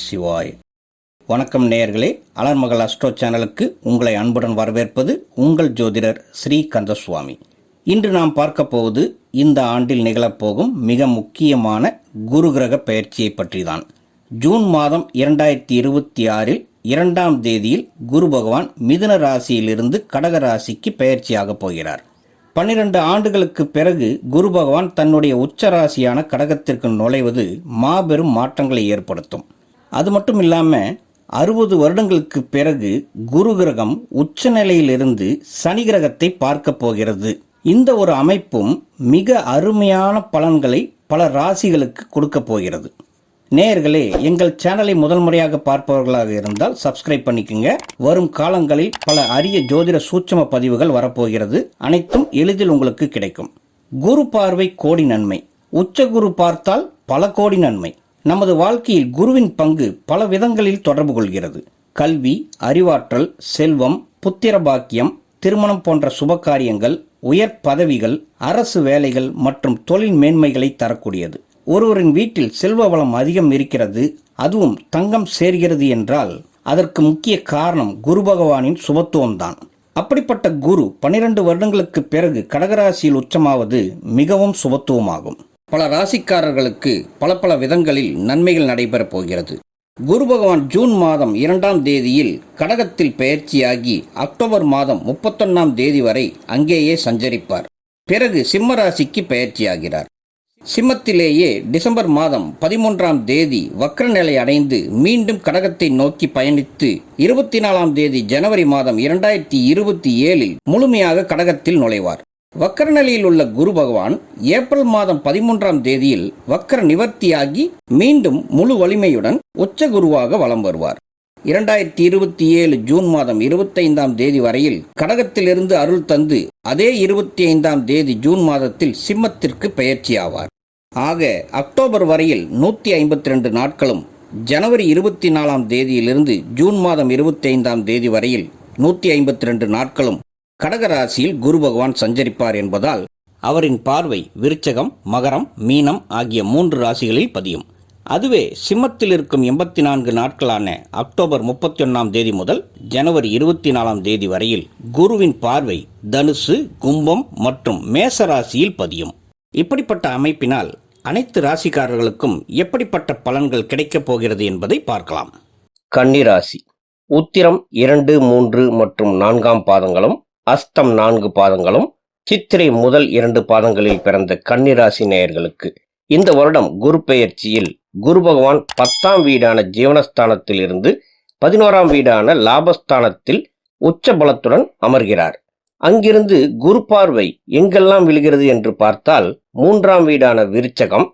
சிவாய். வணக்கம் நேயர்களே, அலர்மகள் அஸ்ட்ரோ சேனலுக்கு உங்களை அன்புடன் வரவேற்பது உங்கள் ஜோதிடர் ஸ்ரீ கந்தசுவாமி. இன்று நாம் பார்க்க போவது இந்த ஆண்டில் நிகழப்போகும் மிக முக்கியமான குரு கிரக பெயர்ச்சியை பற்றி தான். ஜூன் மாதம் 2026 2ஆம் தேதியில் குரு பகவான் மிதுன ராசியிலிருந்து கடக ராசிக்கு பெயர்ச்சியாக போகிறார். 12 ஆண்டுகளுக்கு பிறகு குரு பகவான் தன்னுடைய உச்ச ராசியான கடகத்திற்கு நுழைவது மாபெரும் மாற்றங்களை ஏற்படுத்தும். அது மட்டும் இல்லாமல் 60 வருடங்களுக்கு பிறகு குரு கிரகம் உச்ச நிலையிலிருந்து சனி கிரகத்தை பார்க்க போகிறது. இந்த ஒரு அமைப்பும் மிக அருமையான பலன்களை பல ராசிகளுக்கு கொடுக்க போகிறது. நேயர்களே, எங்கள் சேனலை முதல் முறையாக பார்ப்பவர்களாக இருந்தால் சப்ஸ்கிரைப் பண்ணிக்கோங்க. வரும் காலங்களில் பல அரிய ஜோதிட சூட்சும பதிவுகள் வரப்போகிறது. அனைத்தும் எளிதில் உங்களுக்கு கிடைக்கும். குரு பார்வை கோடி நன்மை, உச்ச குரு பார்த்தால் பல கோடி நன்மை. நமது வாழ்க்கையில் குருவின் பங்கு பல விதங்களில் தொடர்பு கொள்கிறது. கல்வி, அறிவாற்றல், செல்வம், புத்திர பாக்கியம், திருமணம் போன்ற சுப காரியங்கள், உயர் பதவிகள், அரசு வேலைகள் மற்றும் தொழில் மேன்மைகளை தரக்கூடியது. ஒருவரின் வீட்டில் செல்வ வளம் அதிகம் இருக்கிறது, அதுவும் தங்கம் சேர்கிறது என்றால் அதற்கு முக்கிய காரணம் குரு பகவானின் சுபத்துவம்தான். அப்படிப்பட்ட குரு 12 வருடங்களுக்கு பிறகு கடகராசியில் உச்சமாவது மிகவும் சுபத்துவமாகும். பல ராசிக்காரர்களுக்கு பல விதங்களில் நன்மைகள் நடைபெறப் போகிறது. குரு பகவான் ஜூன் மாதம் 2ஆம் தேதியில் கடகத்தில் பெயர்ச்சியாகி அக்டோபர் மாதம் 31ஆம் தேதி வரை அங்கேயே சஞ்சரிப்பார். பிறகு சிம்ம ராசிக்கு பெயர்ச்சியாகிறார். சிம்மத்திலேயே டிசம்பர் மாதம் 13ஆம் தேதி வக்ர நிலை அடைந்து மீண்டும் கடகத்தை நோக்கி பயணித்து 24ஆம் தேதி ஜனவரி மாதம் 2027 முழுமையாக கடகத்தில் நுழைவார். வக்ர நிலையில் உள்ள குரு பகவான் ஏப்ரல் மாதம் 13ஆம் தேதியில் வக்ர நிவர்த்தியாகி மீண்டும் முழு வலிமையுடன் உச்ச குருவாக வலம் வருவார். 2027 ஜூன் மாதம் 25ஆம் தேதி வரையில் கடகத்திலிருந்து அருள் தந்து அதே 25ஆம் தேதி ஜூன் மாதத்தில் சிம்மத்திற்கு பெயர்ச்சி ஆவார். ஆக அக்டோபர் வரையில் 152 நாட்களும், ஜனவரி 24ஆம் தேதியிலிருந்து ஜூன் மாதம் 25ஆம் தேதி வரையில் 152 நாட்களும் கடகராசியில் குரு பகவான் சஞ்சரிப்பார் என்பதால் அவரின் பார்வை விருச்சகம், மகரம், மீனம் ஆகிய 3 ராசிகளில் பதியும். அதுவே சிம்மத்தில் இருக்கும் 84 நாட்களான அக்டோபர் 31ஆம் தேதி முதல் ஜனவரி 24ஆம் தேதி வரையில் குருவின் பார்வை தனுசு, கும்பம் மற்றும் மேச ராசியில் பதியும். இப்படிப்பட்ட அமைப்பினால் அனைத்து ராசிக்காரர்களுக்கும் எப்படிப்பட்ட பலன்கள் கிடைக்கப் போகிறது என்பதை பார்க்கலாம். கன்னிராசி உத்திரம் 2, 3 மற்றும் 4ஆம் பாதங்களும், அஸ்தம் 4 பாதங்களும், சித்திரை முதல் 2 பாதங்களில் பிறந்த கன்னிராசி நேயர்களுக்கு இந்த வருடம் குரு பெயர்ச்சியில் குரு பகவான் 10ஆம் வீடான ஜீவனஸ்தானத்தில் இருந்து 11ஆம் வீடான லாபஸ்தானத்தில் உச்ச பலத்துடன் அமர்கிறார். அங்கிருந்து குரு பார்வை எங்கெல்லாம் விழுகிறது என்று பார்த்தால் 3ஆம் வீடான விருச்சகம்,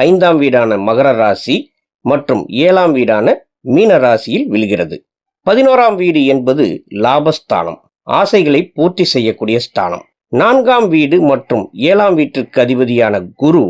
5ஆம் வீடான மகர ராசி மற்றும் 7ஆம் வீடான மீன ராசியில் விழுகிறது. 11ஆம் வீடு என்பது லாபஸ்தானம், ஆசைகளை பூர்த்தி செய்யக்கூடிய ஸ்தானம். 4ஆம் வீடு மற்றும் 7ஆம் வீட்டிற்கு அதிபதியான குரு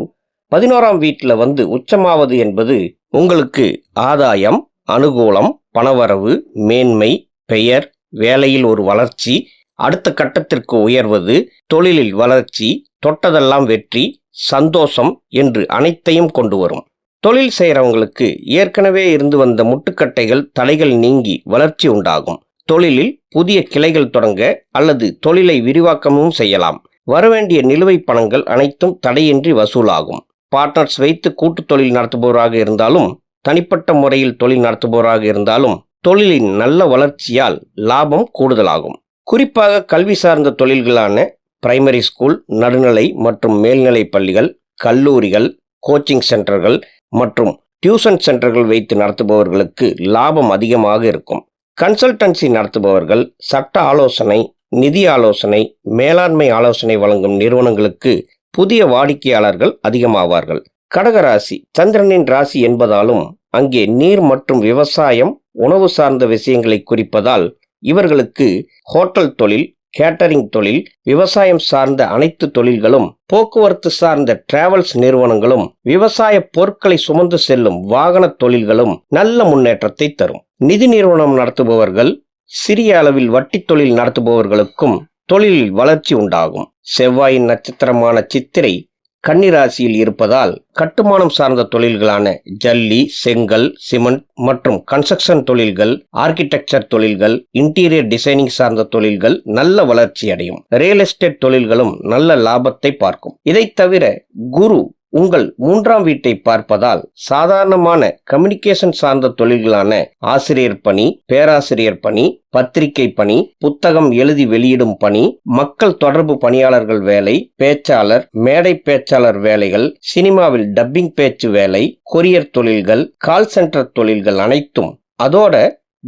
11ஆம் வீட்டில் வந்து உச்சமாவது என்பது உங்களுக்கு ஆதாயம், அனுகூலம், பணவரவு, மேன்மை, பெயர், வேலையில் ஒரு வளர்ச்சி, அடுத்த கட்டத்திற்கு உயர்வது, தொழிலில் வளர்ச்சி, தொட்டதெல்லாம் வெற்றி, சந்தோஷம் என்று அனைத்தையும் கொண்டு வரும். தொழில் செய்கிறவங்களுக்கு ஏற்கனவே இருந்து வந்த முட்டுக்கட்டைகள், தடைகள் நீங்கி வளர்ச்சி உண்டாகும். தொழிலில் புதிய கிளைகள் தொடங்க அல்லது தொழிலை விரிவாக்கமும் செய்யலாம். வரவேண்டிய நிலுவைப் பணங்கள் அனைத்தும் தடையின்றி வசூலாகும். பார்ட்னர்ஸ் வைத்து கூட்டு தொழில் நடத்துபவராக இருந்தாலும், தனிப்பட்ட முறையில் தொழில் நடத்துபவராக இருந்தாலும் தொழிலின் நல்ல வளர்ச்சியால் லாபம் கூடுதலாகும். குறிப்பாக கல்வி சார்ந்த தொழில்களான பிரைமரி ஸ்கூல், நடுநிலை மற்றும் மேல்நிலை பள்ளிகள், கல்லூரிகள், கோச்சிங் சென்டர்கள் மற்றும் டியூஷன் சென்டர்கள் வைத்து நடத்துபவர்களுக்கு லாபம் அதிகமாக இருக்கும். கன்சல்டன்சி நடத்துபவர்கள், சட்ட ஆலோசனை, நிதி ஆலோசனை, மேலாண்மை ஆலோசனை வழங்கும் நிறுவனங்களுக்கு புதிய வாடிக்கையாளர்கள் அதிகமாவார்கள். கடகராசி சந்திரனின் ராசி என்பதாலும் அங்கே நீர் மற்றும் விவசாயம், உணவு சார்ந்த விஷயங்களை குறிப்பதால் இவர்களுக்கு ஹோட்டல் தொழில், கேட்டரிங் தொழில், விவசாயம் சார்ந்த அனைத்து தொழில்களும், போக்குவரத்து சார்ந்த டிராவல்ஸ் நிறுவனங்களும், விவசாய பொருட்களை சுமந்து செல்லும் வாகன தொழில்களும் நல்ல முன்னேற்றத்தை தரும். நிதி நிறுவனம் நடத்துபவர்கள், சிறிய அளவில் வட்டி தொழில் நடத்துபவர்களுக்கும் தொழிலில் வளர்ச்சி உண்டாகும். செவ்வாயின் நட்சத்திரமான சித்திரை கன்னிராசியில் இருப்பதால் கட்டுமானம் சார்ந்த தொழில்களான ஜல்லி, செங்கல், சிமெண்ட் மற்றும் கன்ஸ்ட்ரக்ஷன் தொழில்கள், ஆர்கிடெக்சர் தொழில்கள், இன்டீரியர் டிசைனிங் சார்ந்த தொழில்கள் நல்ல வளர்ச்சி அடையும். ரியல் எஸ்டேட் தொழில்களும் நல்ல லாபத்தை பார்க்கும். இதை தவிர குரு உங்கள் 3ஆம் வீட்டை பார்ப்பதால் சாதாரணமான கம்யூனிகேஷன் சார்ந்த தொழில்களான ஆசிரியர் பணி, பேராசிரியர் பணி, பத்திரிகை பணி, புத்தகம் எழுதி வெளியிடும் பணி, மக்கள் தொடர்பு பணியாளர்கள் வேலை, பேச்சாளர், மேடை பேச்சாளர் வேலைகள், சினிமாவில் டப்பிங் பேச்சு வேலை, கொரியர் தொழில்கள், கால் சென்டர் தொழில்கள் அனைத்தும், அதோட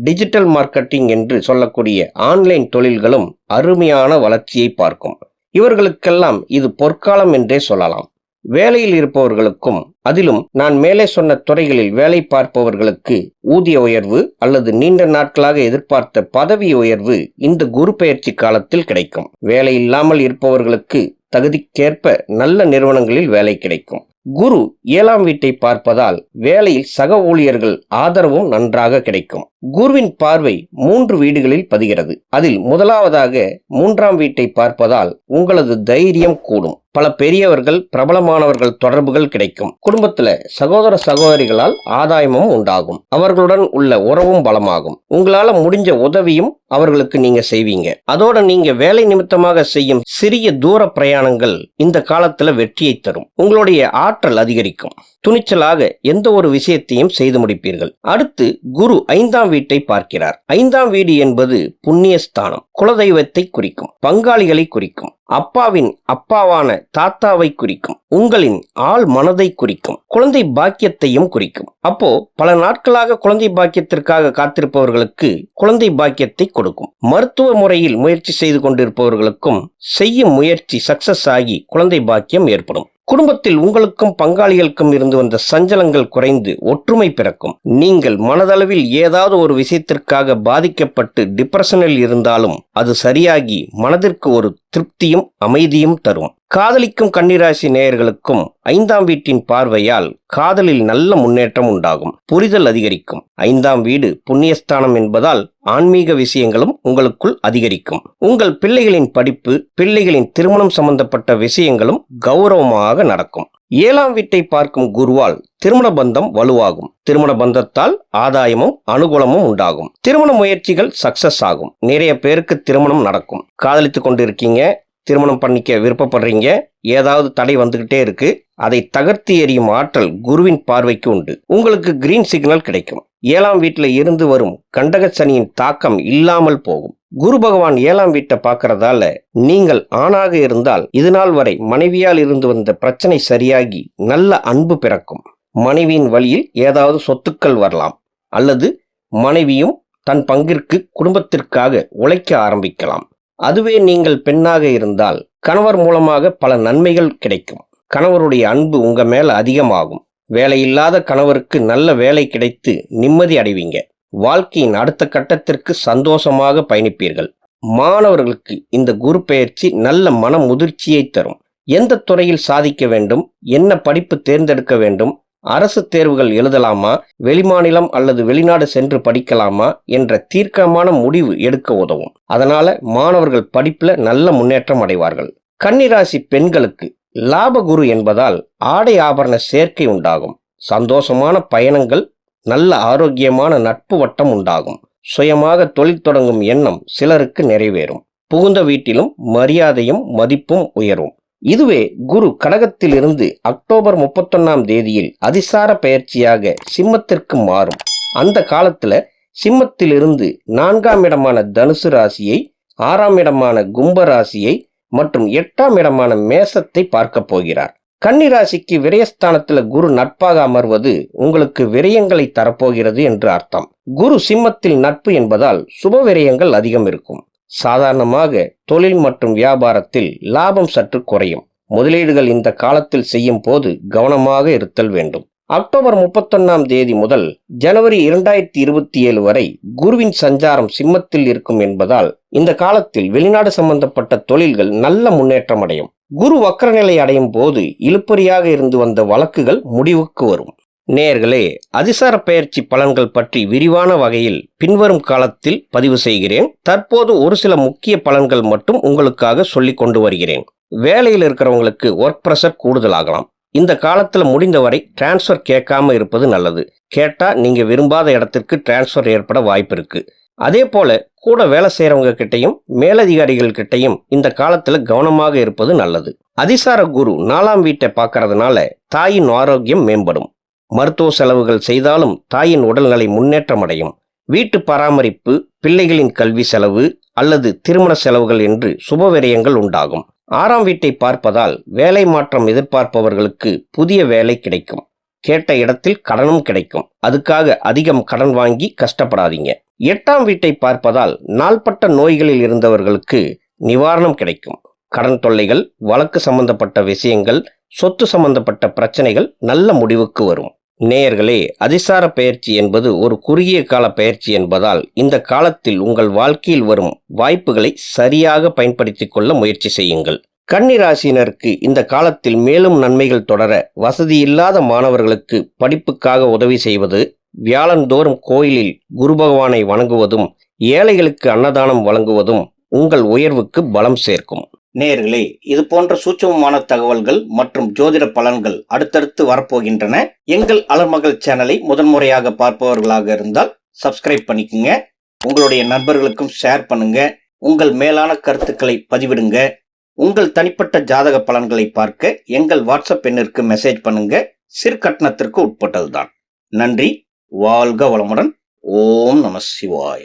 டிஜிட்டல் மார்க்கெட்டிங் என்று சொல்லக்கூடிய ஆன்லைன் தொழில்களும் அருமையான வளர்ச்சியை பார்க்கும். இவர்களுக்கெல்லாம் இது பொற்காலம் என்றே சொல்லலாம். வேலையில் இருப்பவர்களுக்கும், அதிலும் நான் மேலே சொன்ன துறைகளில் வேலை பார்ப்பவர்களுக்கு ஊதிய உயர்வு அல்லது நீண்ட நாட்களாக எதிர்பார்த்த பதவி உயர்வு இந்த குரு பெயர்ச்சி காலத்தில் கிடைக்கும். வேலை இல்லாமல் இருப்பவர்களுக்கு தகுதிக்கேற்ப நல்ல நிறுவனங்களில் வேலை கிடைக்கும். குரு 7ஆம் வீட்டை பார்ப்பதால் வேலையில் சக ஊழியர்கள் ஆதரவும் நன்றாக கிடைக்கும். குருவின் பார்வை 3 வீடுகளில் பதிகிறது. அதில் முதலாவதாக 3ஆம் வீட்டை பார்ப்பதால் உங்களது தைரியம் கூடும். பல பெரியவர்கள், பிரபலமானவர்கள் தொடர்புகள் கிடைக்கும். குடும்பத்துல சகோதர சகோதரிகளால் ஆதாயமும் உண்டாகும். அவர்களுடன் உள்ள உறவும் பலமாகும். உங்களால முடிஞ்ச உதவியும் அவர்களுக்கு நீங்க செய்வீங்க. அதோட நீங்க வேலை நிமித்தமாக செய்யும் சிறிய தூர பிரயாணங்கள் இந்த காலத்துல வெற்றியை தரும். உங்களுடைய ஆற்றல் அதிகரிக்கும். துணிச்சலாக எந்த ஒரு விஷயத்தையும் செய்து முடிப்பீர்கள். அடுத்து குரு 5ஆம் வீட்டை பார்க்கிறார். 5ஆம் வீடு என்பது புண்ணியஸ்தானம். குலதெய்வத்தை குறிக்கும். பங்காளிகளை குறிக்கும். அப்பாவின் அப்பாவான தாத்தாவை குறிக்கும். உங்களின் ஆள் மனதை குறிக்கும். குழந்தை பாக்கியத்தையும் குறிக்கும். அப்போ பல நாட்களாக குழந்தை பாக்கியத்திற்காக காத்திருப்பவர்களுக்கு குழந்தை பாக்கியத்தை கொடுக்கும். மருத்துவ முறையில் முயற்சி செய்து கொண்டிருப்பவர்களுக்கும் செய்யும் முயற்சி சக்சஸ் ஆகி குழந்தை பாக்கியம் ஏற்படும். குடும்பத்தில் உங்களுக்கும் பங்காளிகளுக்கும் இருந்து வந்த சஞ்சலங்கள் குறைந்து ஒற்றுமை பிறக்கும். நீங்கள் மனதளவில் ஏதாவது ஒரு விஷயத்திற்காக பாதிக்கப்பட்டு டிப்ரெஷனில் இருந்தாலும் அது சரியாகி மனதிற்கு ஒரு திருப்தியும் அமைதியும் தரும். காதலிக்கும் கன்னிராசி நேயர்களுக்கும் 5ஆம் வீட்டின் பார்வையால் காதலில் நல்ல முன்னேற்றம் உண்டாகும். புரிதல் அதிகரிக்கும். 5ஆம் வீடு புண்ணியஸ்தானம் என்பதால் ஆன்மீக விஷயங்களும் உங்களுக்குள் அதிகரிக்கும். உங்கள் பிள்ளைகளின் படிப்பு, பிள்ளைகளின் திருமணம் சம்பந்தப்பட்ட விஷயங்களும் கௌரவமாக நடக்கும். 7ஆம் வீட்டை பார்க்கும் குருவால் திருமண பந்தம் வலுவாகும். திருமண பந்தத்தால் ஆதாயமும் அனுகூலமும் உண்டாகும். திருமண முயற்சிகள் சக்சஸ் ஆகும். நிறைய பேருக்கு திருமணம் நடக்கும். காதலித்துக் கொண்டிருக்கீங்க, திருமணம் பண்ணிக்க விருப்பப்படுறீங்க, ஏதாவது தடை வந்துகிட்டே இருக்கு, அதை தகர்த்து எறியும் ஆற்றல் குருவின் பார்வைக்கு உண்டு. உங்களுக்கு கிரீன் சிக்னல் கிடைக்கும். 7ஆம் வீட்டில் இருந்து வரும் கண்டக சனியின் தாக்கம் இல்லாமல் போகும். குரு பகவான் 7ஆம் வீட்டை பார்க்கறதால நீங்கள் ஆணாக இருந்தால் இதுநாள் வரை மனைவியால் இருந்து வந்த பிரச்சனை சரியாகி நல்ல அன்பு பிறக்கும். மனைவியின் வழியில் ஏதாவது சொத்துக்கள் வரலாம், அல்லது மனைவியும் தன் பங்கிற்கு குடும்பத்திற்காக உழைக்க ஆரம்பிக்கலாம். அதுவே நீங்கள் பெண்ணாக இருந்தால் கணவர் மூலமாக பல நன்மைகள் கிடைக்கும். கணவருடைய அன்பு உங்க மேல அதிகமாகும். வேலையில்லாத கணவருக்கு நல்ல வேலை கிடைத்து நிம்மதி அடைவீங்க. வாழ்க்கையின் அடுத்த கட்டத்திற்கு சந்தோஷமாக பயணிப்பீர்கள். மாணவர்களுக்கு இந்த குரு பெயர்ச்சி நல்ல மன முதிர்ச்சியை தரும். எந்த துறையில் சாதிக்க வேண்டும், என்ன படிப்பு தேர்ந்தெடுக்க வேண்டும், அரசு தேர்வுகள் எழுதலாமா, வெளிமாநிலம் அல்லது வெளிநாடு சென்று படிக்கலாமா என்ற தீர்க்கமான முடிவு எடுக்க உதவும். அதனால மாணவர்கள் படிப்புல நல்ல முன்னேற்றம் அடைவார்கள். கன்னிராசி பெண்களுக்கு லாபகுரு என்பதால் ஆடை ஆபரண சேர்க்கை உண்டாகும். சந்தோஷமான பயணங்கள், நல்ல ஆரோக்கியமான நட்பு வட்டம் உண்டாகும். சுயமாக தொழில் தொடங்கும் எண்ணம் சிலருக்கு நிறைவேறும். புகுந்த வீட்டிலும் மரியாதையும் மதிப்பும் உயரும். இதுவே குரு கடகத்தில் இருந்து அக்டோபர் 31ஆம் தேதியில் அதிசார பெயர்ச்சியாக சிம்மத்திற்கு மாறும். அந்த காலத்துல சிம்மத்திலிருந்து 4ஆம் இடமான தனுசு ராசியை, 6ஆம் இடமான கும்ப ராசியை மற்றும் 8ஆம் இடமான மேசத்தை பார்க்க போகிறார். கன்னிராசிக்கு விரயஸ்தானத்துல குரு நட்பாக அமர்வது உங்களுக்கு விரயங்களை தரப்போகிறது என்று அர்த்தம். குரு சிம்மத்தில் நட்பு என்பதால் சுப விரயங்கள் அதிகம் இருக்கும். சாதாரணமாக தொழில் மற்றும் வியாபாரத்தில் லாபம் சற்று குறையும். முதலீடுகள் இந்த காலத்தில் செய்யும் போது கவனமாக இருத்தல் வேண்டும். அக்டோபர் 31ஆம் தேதி முதல் ஜனவரி 2027 வரை குருவின் சஞ்சாரம் சிம்மத்தில் இருக்கும் என்பதால் இந்த காலத்தில் வெளிநாடு சம்பந்தப்பட்ட தொழில்கள் நல்ல முன்னேற்றம் அடையும். குரு வக்ரநிலை அடையும் போது இழுபறியாக இருந்து வந்த வழக்குகள் முடிவுக்கு வரும். நேயர்களே, அதிசார பெயர்ச்சி பலன்கள் பற்றி விரிவான வகையில் பின்வரும் காலத்தில் பதிவு செய்கிறேன். தற்போது ஒரு சில முக்கிய பலன்கள் மட்டும் உங்களுக்காக சொல்லிக் கொண்டு வருகிறேன். வேலையில் இருக்கிறவங்களுக்கு ஒர்க் ப்ரெஷர் கூடுதலாகலாம். இந்த காலத்துல முடிந்தவரை டிரான்ஸ்ஃபர் கேட்காம இருப்பது நல்லது. கேட்டா நீங்க விரும்பாத இடத்திற்கு டிரான்ஸ்ஃபர் ஏற்பட வாய்ப்பு இருக்கு. அதே போல கூட வேலை செய்யறவங்க கிட்டையும் மேலதிகாரிகள் கிட்டையும் இந்த காலத்துல கவனமாக இருப்பது நல்லது. அதிசார குரு 4ஆம் வீட்டை பார்க்கறதுனால தாயின் ஆரோக்கியம் மேம்படும். மருத்துவ செலவுகள் செய்தாலும் தாயின் உடல்நிலை முன்னேற்றம் அடையும். வீட்டு பராமரிப்பு, பிள்ளைகளின் கல்வி செலவு அல்லது திருமண செலவுகள் என்று சுபவிரயங்கள் உண்டாகும். 6ஆம் வீட்டை பார்ப்பதால் வேலை மாற்றம் எதிர்பார்ப்பவர்களுக்கு புதிய வேலை கிடைக்கும். கேட்ட இடத்தில் கடனும் கிடைக்கும். அதுக்காக அதிகம் கடன் வாங்கி கஷ்டப்படாதீங்க. 8ஆம் வீட்டை பார்ப்பதால் நாள்பட்ட நோய்களில் இருந்தவர்களுக்கு நிவாரணம் கிடைக்கும். கடன் தொல்லைகள், வழக்கு சம்பந்தப்பட்ட விஷயங்கள், சொத்து சம்பந்தப்பட்ட பிரச்சனைகள் நல்ல முடிவுக்கு வரும். நேயர்களே, அதிசார பெயர்ச்சி என்பது ஒரு குறுகிய கால பெயர்ச்சி என்பதால் இந்த காலத்தில் உங்கள் வாழ்க்கையில் வரும் வாய்ப்புகளை சரியாக பயன்படுத்திக் கொள்ள முயற்சி செய்யுங்கள். கன்னி ராசியினருக்கு இந்த காலத்தில் மேலும் நன்மைகள் தொடர வசதி இல்லாத மாணவர்களுக்கு படிப்புக்காக உதவி செய்வது, வியாழந்தோறும் கோயிலில் குரு பகவானை வணங்குவதும், ஏழைகளுக்கு அன்னதானம் வழங்குவதும் உங்கள் உயர்வுக்கு பலம் சேர்க்கும். நேயர்களே, இது போன்ற சூட்சமமான தகவல்கள் மற்றும் ஜோதிட பலன்கள் அடுத்தடுத்து வரப்போகின்றன. எங்கள் அலர்மகள் சேனலை முதன்முறையாக பார்ப்பவர்களாக இருந்தால் சப்ஸ்கிரைப் பண்ணிக்கங்க. உங்களுடைய நண்பர்களுக்கும் ஷேர் பண்ணுங்க. உங்கள் மேலான கருத்துக்களை பதிவிடுங்க. உங்கள் தனிப்பட்ட ஜாதக பலன்களை பார்க்க எங்கள் வாட்ஸ்அப் எண்ணிற்கு மெசேஜ் பண்ணுங்க. சிறு கட்டணத்திற்கு உட்பட்டதுதான். நன்றி. வாழ்க வளமுடன். ஓம் நம சிவாய.